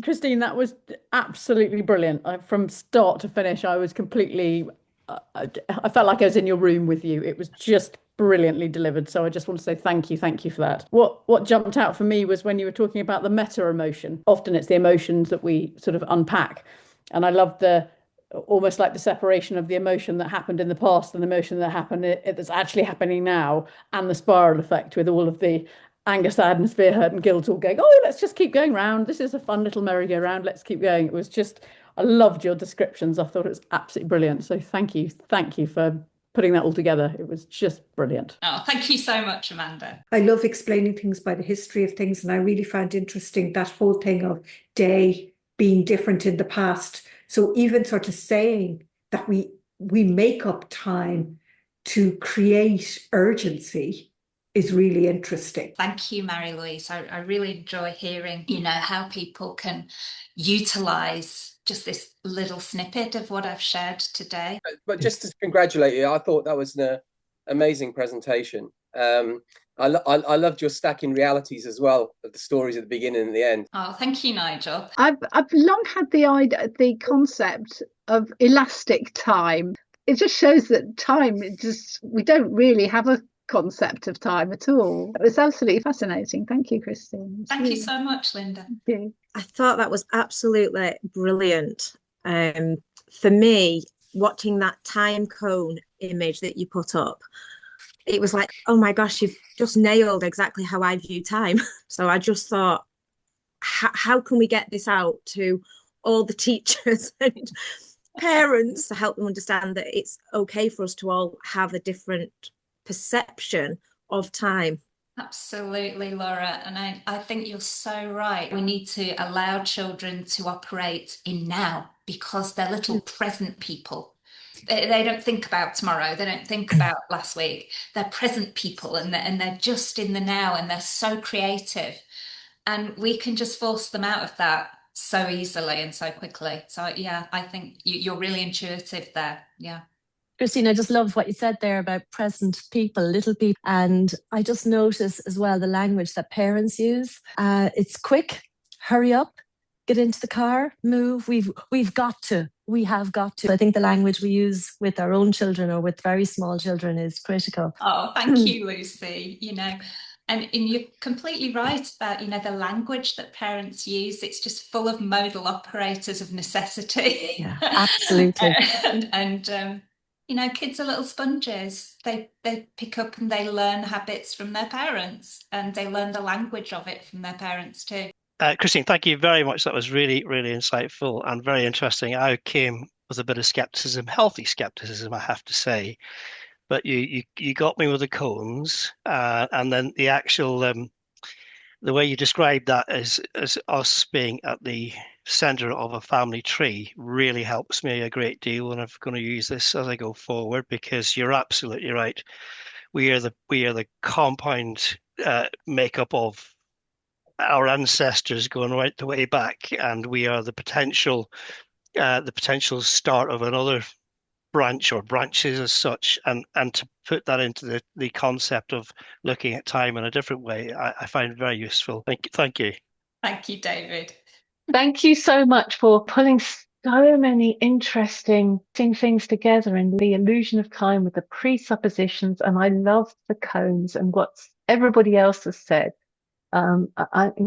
Christine, that was absolutely brilliant. From start to finish, I was completely, I felt like I was in your room with you. It was just brilliantly delivered. So I just want to say thank you for that. What jumped out for me was when you were talking about the meta emotion. Often it's the emotions that we sort of unpack. And I love the almost like the separation of the emotion that happened in the past and the emotion that happened that's actually happening now, and the spiral effect with all of the anger, sadness, fear, hurt, and guilt all going, oh, let's just keep going round. This is a fun little merry-go-round. Let's keep going. It was just, I loved your descriptions. I thought it was absolutely brilliant. So thank you. Thank you for putting that all together. It was just brilliant. Oh, thank you so much, Amanda. I love explaining things by the history of things, and I really found interesting that whole thing of day being different in the past. So even sort of saying that we make up time to create urgency is really interesting. Thank you, Mary Louise. I really enjoy hearing, how people can utilize just this little snippet of what I've shared today. But just to congratulate you, I thought that was an amazing presentation. I loved your stacking realities as well, of the stories at the beginning and the end. Oh, thank you, Nigel. I've long had the concept of elastic time. It just shows that time, we don't really have a concept of time at all. It was absolutely fascinating. Thank you, Christine. Thank you so much, Linda. Thank you. I thought that was absolutely brilliant. For me, watching that time cone image that you put up, it was like, oh my gosh, you've just nailed exactly how I view time. So I just thought, how can we get this out to all the teachers and parents to help them understand that it's okay for us to all have a different perception of time? Absolutely, Laura. And I think you're so right. We need to allow children to operate in now because they're little present people. They don't think about tomorrow. They don't think about last week. They're present people, and they're just in the now, and they're so creative. And we can just force them out of that so easily and so quickly. So yeah, I think you're really intuitive there. Yeah. Christine, I just loved what you said there about present people, little people. And I just notice as well the language that parents use. It's quick, hurry up, get into the car, move. We have got to. I think the language we use with our own children or with very small children is critical. Oh, thank you, Lucy. And you're completely right about, the language that parents use. It's just full of modal operators of necessity. Yeah, absolutely. and kids are little sponges. They pick up and they learn habits from their parents, and they learn the language of it from their parents too. Christine, thank you very much. That was really, really insightful and very interesting. I came with a bit of skepticism, healthy skepticism, I have to say. But you got me with the cones, and then the actual the way you described that as us being at the center of a family tree really helps me a great deal, and I'm going to use this as I go forward because you're absolutely right. We are the compound makeup of our ancestors going right the way back, and we are the potential start of another branch or branches as such, and to put that into the concept of looking at time in a different way, I find very useful. Thank you. Thank you, David. Thank you so much for pulling so many interesting things together and the illusion of time with the presuppositions. And I love the cones and what everybody else has said. And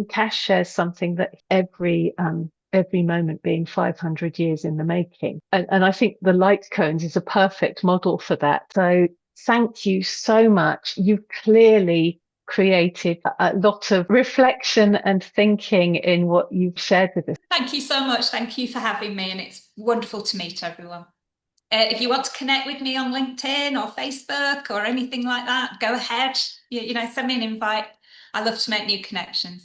Cash shares something that every moment being 500 years in the making. And I think the light cones is a perfect model for that. So thank you so much. You've clearly created a lot of reflection and thinking in what you've shared with us. Thank you so much. Thank you for having me, and it's wonderful to meet everyone. If you want to connect with me on LinkedIn or Facebook or anything like that, go ahead. Send me an invite. I love to make new connections.